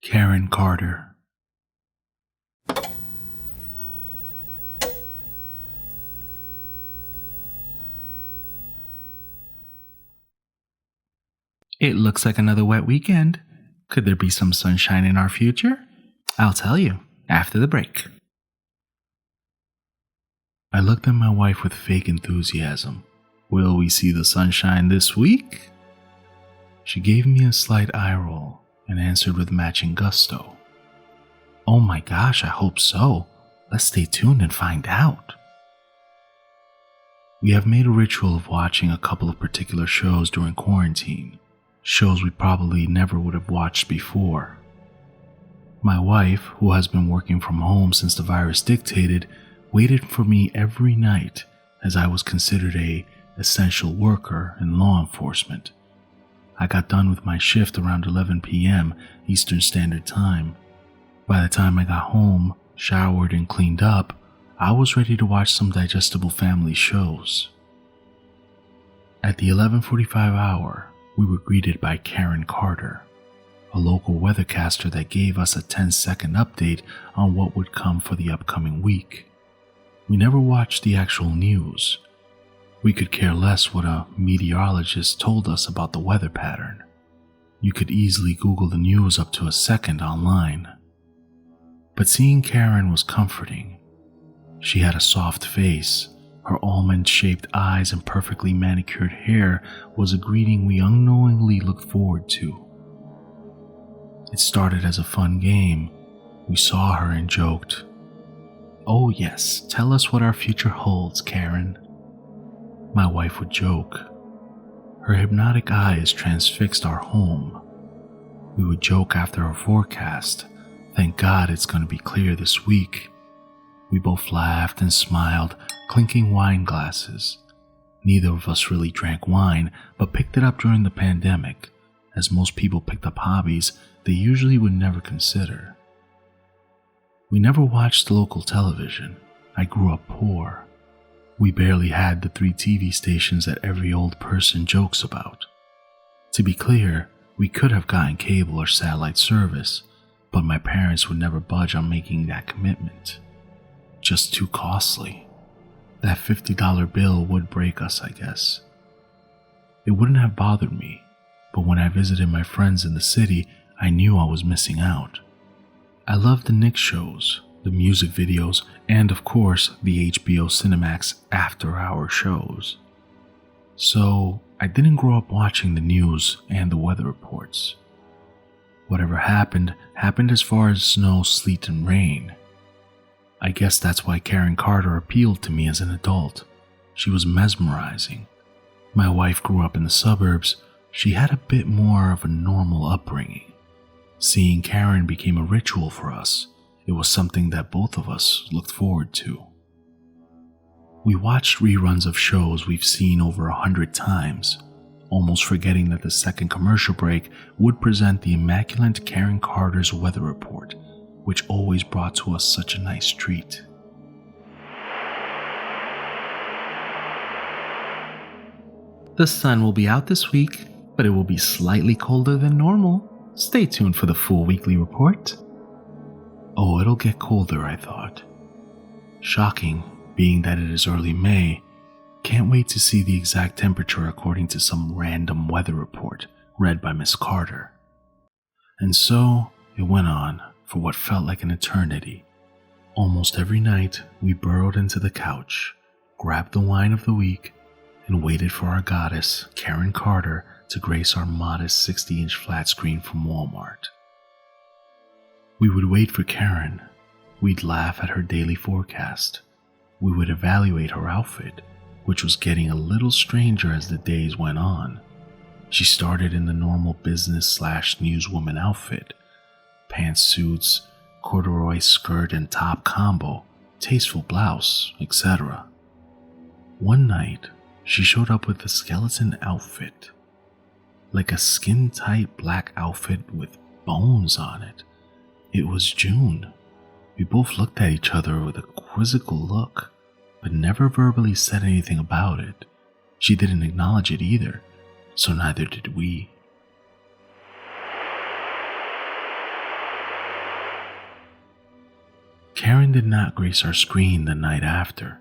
Karen Carter. It looks like another wet weekend. Could there be some sunshine in our future? I'll tell you after the break. I looked at my wife with fake enthusiasm. Will we see the sunshine this week? She gave me a slight eye roll and answered with matching gusto. Oh my gosh, I hope so. Let's stay tuned and find out. We have made a ritual of watching a couple of particular shows during quarantine. Shows we probably never would have watched before. My wife, who has been working from home since the virus dictated, waited for me every night as I was considered an essential worker in law enforcement. I got done with my shift around 11 p.m. Eastern Standard Time. By the time I got home, showered and cleaned up, I was ready to watch some digestible family shows. At the 11:45 hour, we were greeted by Karen Carter, a local weathercaster that gave us a 10-second update on what would come for the upcoming week. We never watched the actual news. We could care less what a meteorologist told us about the weather pattern. You could easily Google the news up to a second online. But seeing Karen was comforting. She had a soft face. Her almond-shaped eyes and perfectly manicured hair was a greeting we unknowingly looked forward to. It started as a fun game. We saw her and joked, "Oh yes, tell us what our future holds, Karen." My wife would joke. Her hypnotic eyes transfixed our home. We would joke after our forecast. Thank God it's going to be clear this week. We both laughed and smiled, clinking wine glasses. Neither of us really drank wine, but picked it up during the pandemic, as most people picked up hobbies they usually would never consider. We never watched local television. I grew up poor. We barely had the 3 TV stations that every old person jokes about. To be clear, we could have gotten cable or satellite service, but my parents would never budge on making that commitment. Just too costly. That $50 bill would break us, I guess. It wouldn't have bothered me, but when I visited my friends in the city, I knew I was missing out. I loved the Nick shows, the music videos, and of course, the HBO Cinemax after-hour shows. So, I didn't grow up watching the news and the weather reports. Whatever happened as far as snow, sleet, and rain. I guess that's why Karen Carter appealed to me as an adult. She was mesmerizing. My wife grew up in the suburbs. She had a bit more of a normal upbringing. Seeing Karen became a ritual for us. It was something that both of us looked forward to. We watched reruns of shows we've seen over 100 times, almost forgetting that the second commercial break would present the immaculate Karen Carter's weather report, which always brought to us such a nice treat. The sun will be out this week, but it will be slightly colder than normal. Stay tuned for the full weekly report. Oh, it'll get colder, I thought. Shocking, being that it is early May. Can't wait to see the exact temperature according to some random weather report read by Miss Carter. And so, it went on for what felt like an eternity. Almost every night, we burrowed into the couch, grabbed the wine of the week, and waited for our goddess, Karen Carter, to grace our modest 60-inch flat screen from Walmart. We would wait for Karen. We'd laugh at her daily forecast. We would evaluate her outfit, which was getting a little stranger as the days went on. She started in the normal business/newswoman outfit, pantsuits, corduroy skirt and top combo, tasteful blouse, etc. One night, she showed up with a skeleton outfit, like a skin-tight black outfit with bones on it. It was June. We both looked at each other with a quizzical look, but never verbally said anything about it. She didn't acknowledge it either, so neither did we. Karen did not grace our screen the night after.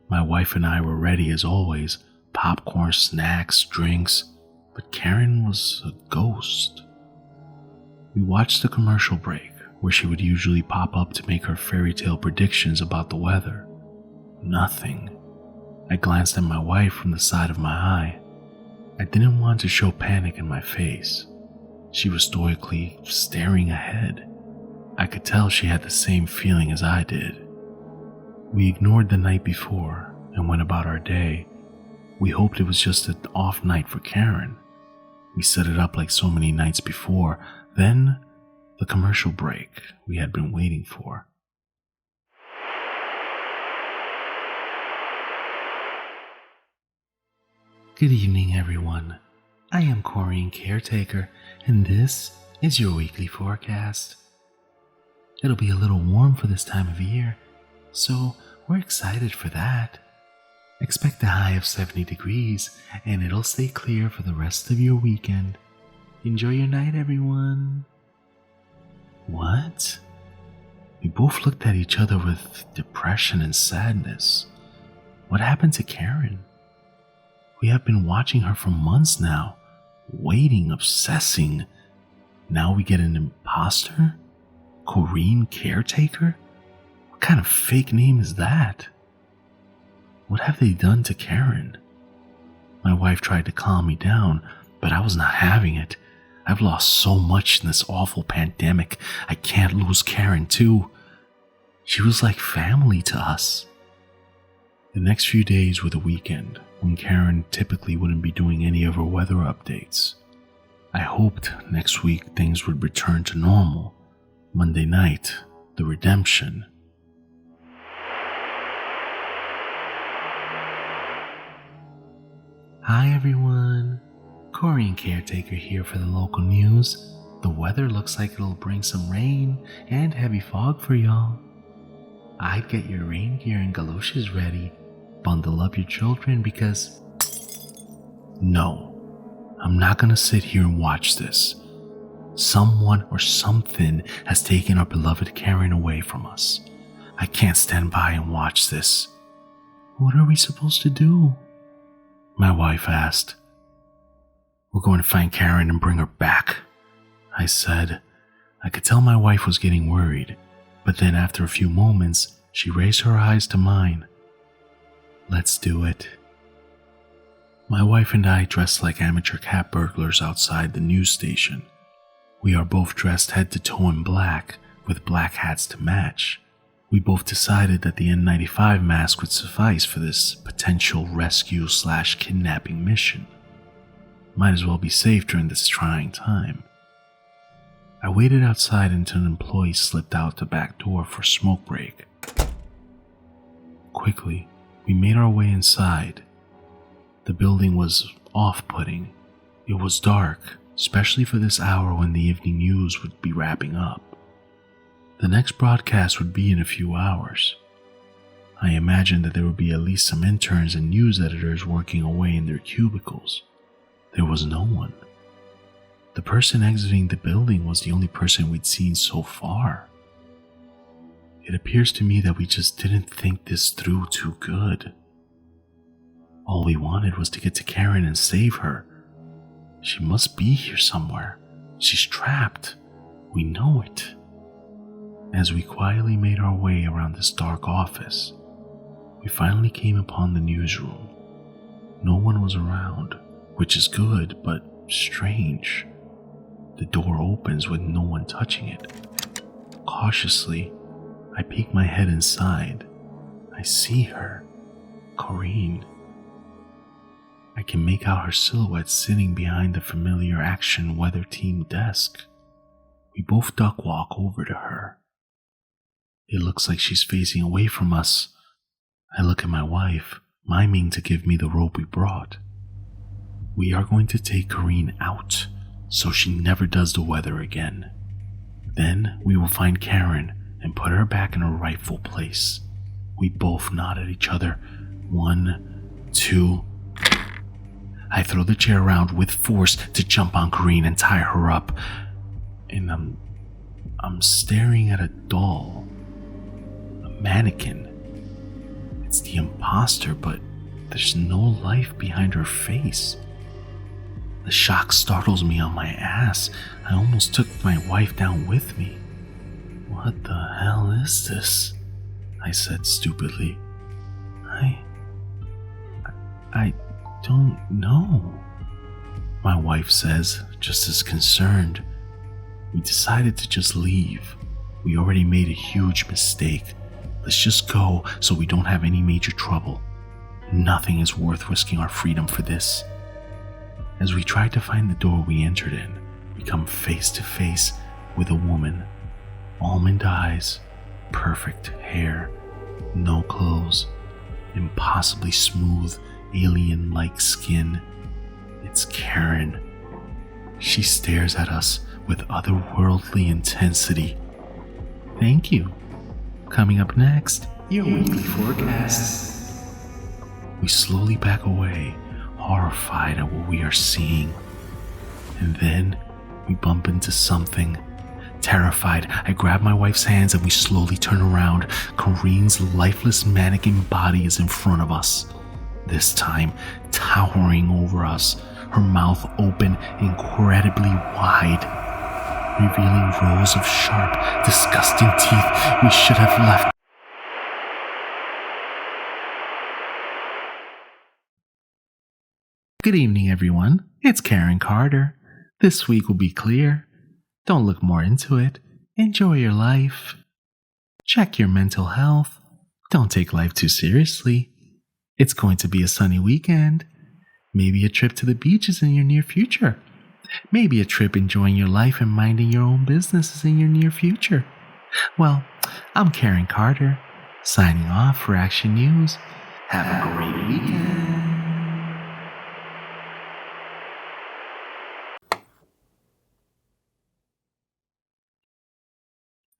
My wife and I were ready as always, popcorn, snacks, drinks, but Karen was a ghost. We watched the commercial break, where she would usually pop up to make her fairy tale predictions about the weather. Nothing. I glanced at my wife from the side of my eye. I didn't want to show panic in my face. She was stoically staring ahead. I could tell she had the same feeling as I did. We ignored the night before and went about our day. We hoped it was just an off night for Karen. We set it up like so many nights before. Then, the commercial break we had been waiting for. Good evening, everyone. I am Corrine Caretaker, and this is your weekly forecast. It'll be a little warm for this time of year, so we're excited for that. Expect a high of 70 degrees, and it'll stay clear for the rest of your weekend. Enjoy your night, everyone. What? We both looked at each other with depression and sadness. What happened to Karen? We have been watching her for months now, waiting, obsessing. Now we get an imposter? Corrine Caretaker? What kind of fake name is that? What have they done to Karen? My wife tried to calm me down, but I was not having it. I've lost so much in this awful pandemic. I can't lose Karen too. She was like family to us. The next few days were the weekend, when Karen typically wouldn't be doing any of her weather updates. I hoped next week things would return to normal. Monday night, the redemption. Hi everyone, Corrine Caretaker here for the local news. The weather looks like it'll bring some rain and heavy fog for y'all. I'd get your rain gear and galoshes ready. Bundle up your children because... No, I'm not gonna sit here and watch this. Someone or something has taken our beloved Karen away from us. I can't stand by and watch this. What are we supposed to do? My wife asked. We're going to find Karen and bring her back, I said. I could tell my wife was getting worried, but then after a few moments, she raised her eyes to mine. Let's do it. My wife and I dressed like amateur cat burglars outside the news station. We are both dressed head to toe in black, with black hats to match. We both decided that the N95 mask would suffice for this potential rescue/kidnapping mission. Might as well be safe during this trying time. I waited outside until an employee slipped out the back door for a smoke break. Quickly, we made our way inside. The building was off-putting. It was dark, especially for this hour when the evening news would be wrapping up. The next broadcast would be in a few hours. I imagined that there would be at least some interns and news editors working away in their cubicles. There was no one. The person exiting the building was the only person we'd seen so far. It appears to me that we just didn't think this through too good. All we wanted was to get to Karen and save her. She must be here somewhere. She's trapped. We know it. As we quietly made our way around this dark office, we finally came upon the newsroom. No one was around, which is good, but strange. The door opens with no one touching it. Cautiously, I peek my head inside. I see her, Corrine. I can make out her silhouette sitting behind the familiar Action Weather Team desk. We both duck walk over to her. It looks like she's facing away from us. I look at my wife, miming to give me the rope we brought. We are going to take Corrine out, so she never does the weather again. Then we will find Karen and put her back in her rightful place. We both nod at each other. 1, 2... I throw the chair around with force to jump on Corrine and tie her up. And I'm staring at a doll. mannequin. It's the imposter, but there's no life behind her face. The shock startles me on my ass. I almost took my wife down with me. "What the hell is this?" I said stupidly. I don't know, my wife says, just as concerned. "We decided to just leave. We already made a huge mistake. Let's just go so we don't have any major trouble. Nothing is worth risking our freedom for this." As we tried to find the door we entered in, we come face to face with a woman. Almond eyes, perfect hair, no clothes, impossibly smooth, alien-like skin. It's Karen. She stares at us with otherworldly intensity. "Thank you. Coming up next, your weekly forecast." We slowly back away, horrified at what we are seeing. And then we bump into something. Terrified, I grab my wife's hands and we slowly turn around. Corinne's lifeless mannequin body is in front of us. This time, towering over us, her mouth open incredibly wide, revealing rows of sharp, disgusting teeth we should have left. Good evening, everyone. It's Karen Carter. This week will be clear. Don't look more into it. Enjoy your life. Check your mental health. Don't take life too seriously. It's going to be a sunny weekend. Maybe a trip to the beaches in your near future. Maybe a trip enjoying your life and minding your own businesses in your near future. Well, I'm Karen Carter, signing off for Action News. Have a great weekend.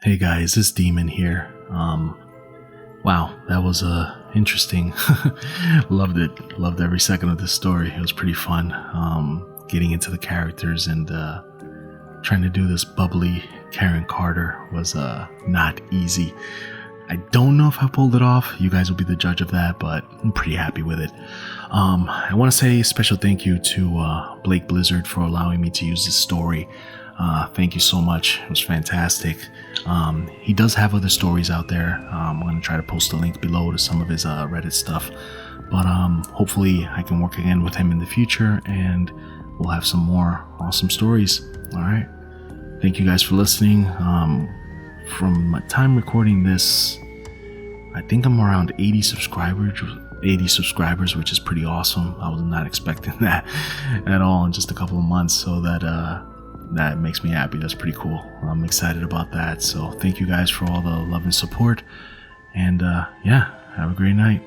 Hey guys, it's Demon here. Wow, that was interesting. Loved it. Loved every second of this story. It was pretty fun. Getting into the characters and trying to do this bubbly Karen Carter was not easy. I don't know if I pulled it off. You guys will be the judge of that, but I'm pretty happy with it. I want to say a special thank you to Blake Blizzard for allowing me to use this story. Thank you so much. It was fantastic. He does have other stories out there. I'm going to try to post a link below to some of his Reddit stuff. But hopefully I can work again with him in the future and we'll have some more awesome stories. All right. Thank you guys for listening. From my time recording this, I think I'm around 80 subscribers, which is pretty awesome. I was not expecting that at all in just a couple of months. So that makes me happy. That's pretty cool. I'm excited about that. So thank you guys for all the love and support. And yeah, have a great night.